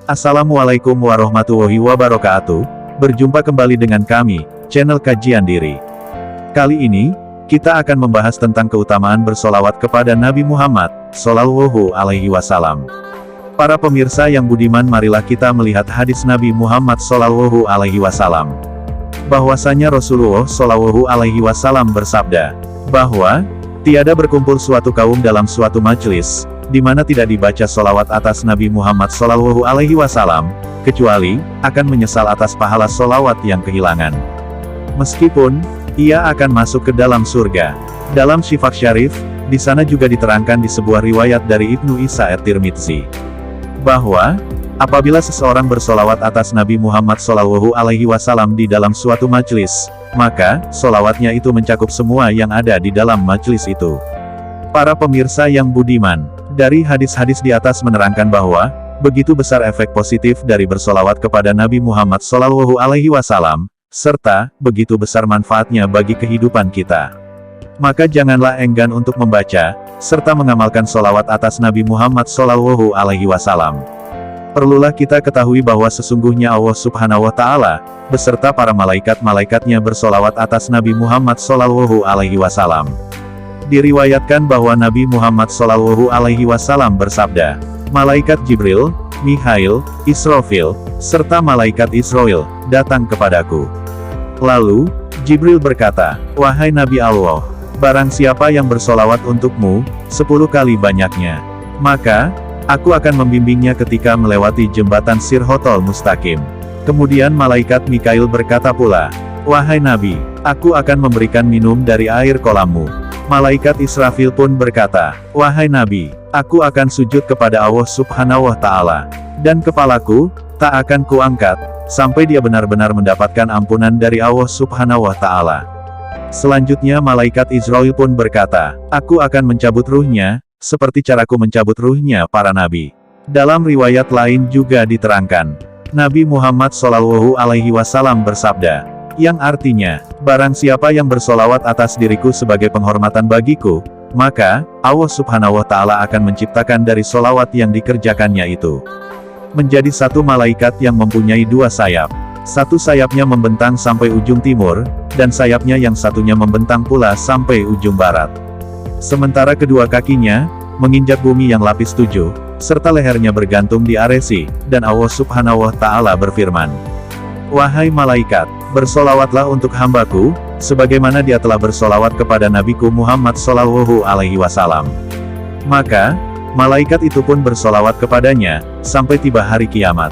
Assalamualaikum warahmatullahi wabarakatuh. Berjumpa kembali dengan kami, channel Kajian Diri. Kali ini, kita akan membahas tentang keutamaan bersolawat kepada Nabi Muhammad Shallallahu Alaihi Wasallam. Para pemirsa yang budiman, marilah kita melihat hadis Nabi Muhammad Shallallahu Alaihi Wasallam. Bahwasanya Rasulullah Shallallahu Alaihi Wasallam bersabda, bahwa tiada berkumpul suatu kaum dalam suatu majelis, di mana tidak dibaca solawat atas Nabi Muhammad Shallallahu Alaihi Wasallam, kecuali akan menyesal atas pahala solawat yang kehilangan. Meskipun ia akan masuk ke dalam surga. Dalam Shifaq Syarif, di sana juga diterangkan di sebuah riwayat dari Ibnu Isa at-Tirmidzi, bahwa apabila seseorang bersolawat atas Nabi Muhammad Shallallahu Alaihi Wasallam di dalam suatu majelis, maka solawatnya itu mencakup semua yang ada di dalam majelis itu. Para pemirsa yang budiman, dari hadis-hadis di atas menerangkan bahwa begitu besar efek positif dari bersolawat kepada Nabi Muhammad Shallallahu Alaihi Wasallam, serta begitu besar manfaatnya bagi kehidupan kita. Maka janganlah enggan untuk membaca serta mengamalkan solawat atas Nabi Muhammad Shallallahu Alaihi Wasallam. Perlulah kita ketahui bahwa sesungguhnya Allah Subhanahu wa Ta'ala beserta para malaikat-malaikatnya bersolawat atas Nabi Muhammad Shallallahu Alaihi Wasallam. Diriwayatkan bahwa Nabi Muhammad Shallallahu Alaihi Wasallam bersabda, malaikat Jibril, Mikhail, Israfil, serta malaikat Israel datang kepadaku. Lalu Jibril berkata, wahai Nabi Allah, barang siapa yang bersolawat untukmu 10 kali banyaknya, maka aku akan membimbingnya ketika melewati jembatan Sirhotol Mustaqim. Kemudian malaikat Mikhail berkata pula, wahai Nabi, aku akan memberikan minum dari air kolammu. Malaikat Israfil pun berkata, wahai Nabi, aku akan sujud kepada Allah Subhanahu wa Ta'ala, dan kepalaku tak akan kuangkat sampai dia benar-benar mendapatkan ampunan dari Allah Subhanahu wa Ta'ala. Selanjutnya malaikat Israel pun berkata, aku akan mencabut ruhnya seperti caraku mencabut ruhnya para nabi. Dalam riwayat lain juga diterangkan, Nabi Muhammad Shallallahu Alaihi Wasallam bersabda, yang artinya, barang siapa yang bersolawat atas diriku sebagai penghormatan bagiku, maka Allah Subhanahu wa Ta'ala akan menciptakan dari solawat yang dikerjakannya itu menjadi satu malaikat yang mempunyai 2 sayap. Satu sayapnya membentang sampai ujung timur, dan sayapnya yang satunya membentang pula sampai ujung barat. Sementara kedua kakinya menginjak bumi yang lapis 7, serta lehernya bergantung di aresi, dan Allah Subhanahu wa Ta'ala berfirman, wahai malaikat, bersolawatlah untuk hambaku, sebagaimana dia telah bersolawat kepada nabiku Muhammad Shallallahu Alaihi Wasallam. Maka, malaikat itu pun bersolawat kepadanya, sampai tiba hari kiamat.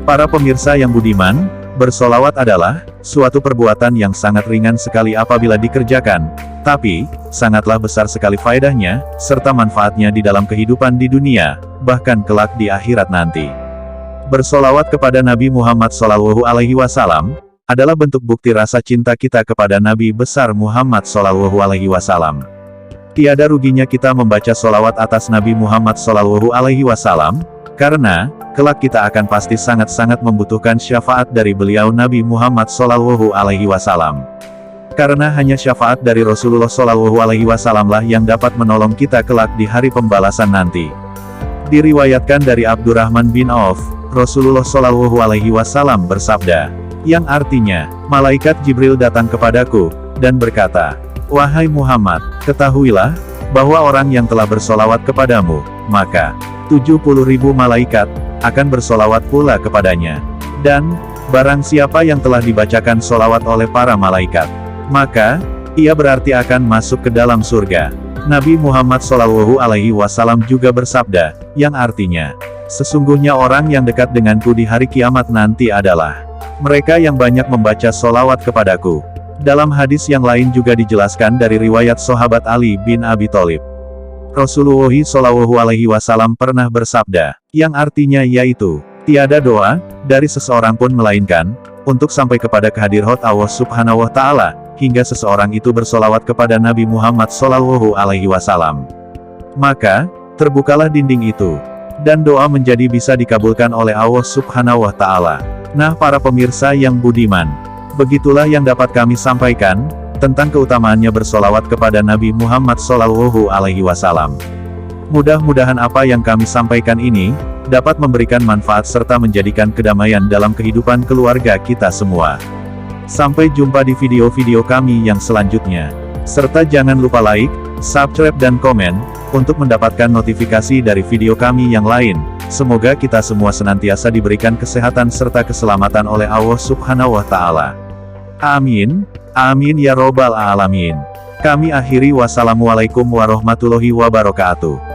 Para pemirsa yang budiman, bersolawat adalah suatu perbuatan yang sangat ringan sekali apabila dikerjakan, tapi sangatlah besar sekali faedahnya, serta manfaatnya di dalam kehidupan di dunia, bahkan kelak di akhirat nanti. Bersolawat kepada Nabi Muhammad Shallallahu Alaihi Wasallam adalah bentuk bukti rasa cinta kita kepada Nabi besar Muhammad Shallallahu Alaihi Wasallam. Tiada ruginya kita membaca solawat atas Nabi Muhammad Shallallahu Alaihi Wasallam, karena kelak kita akan pasti sangat-sangat membutuhkan syafaat dari beliau Nabi Muhammad Shallallahu Alaihi Wasallam. Karena hanya syafaat dari Rasulullah Shallallahu Alaihi Wasallam lah yang dapat menolong kita kelak di hari pembalasan nanti. Diriwayatkan dari Abdurrahman bin Auf, Rasulullah Shallallahu Alaihi Wasallam bersabda, yang artinya, malaikat Jibril datang kepadaku, dan berkata, wahai Muhammad, ketahuilah, bahwa orang yang telah bersolawat kepadamu, maka 70.000 malaikat akan bersolawat pula kepadanya. Dan, barang siapa yang telah dibacakan solawat oleh para malaikat, maka ia berarti akan masuk ke dalam surga. Nabi Muhammad Shallallahu Alaihi Wasallam juga bersabda, yang artinya, sesungguhnya orang yang dekat denganku di hari kiamat nanti adalah mereka yang banyak membaca solawat kepadaku. Dalam hadis yang lain juga dijelaskan dari riwayat sahabat Ali bin Abi Thalib, Rasulullah Shallallahu Alaihi Wasallam pernah bersabda, yang artinya yaitu, tiada doa dari seseorang pun melainkan untuk sampai kepada kehadirat Allah Subhanahu wa Ta'ala, hingga seseorang itu bersolawat kepada Nabi Muhammad Shallallahu Alaihi Wasallam. Maka terbukalah dinding itu, dan doa menjadi bisa dikabulkan oleh Allah Subhanahu wa Ta'ala. Nah, para pemirsa yang budiman, begitulah yang dapat kami sampaikan tentang keutamaannya bersolawat kepada Nabi Muhammad Shallallahu Alaihi Wasallam. Mudah-mudahan apa yang kami sampaikan ini dapat memberikan manfaat serta menjadikan kedamaian dalam kehidupan keluarga kita semua. Sampai jumpa di video-video kami yang selanjutnya. Serta jangan lupa like, subscribe dan komen, untuk mendapatkan notifikasi dari video kami yang lain. Semoga kita semua senantiasa diberikan kesehatan serta keselamatan oleh Allah Subhanahu wa Ta'ala. Amin. Amin ya robbal alamin. Kami akhiri, wassalamualaikum warahmatullahi wabarakatuh.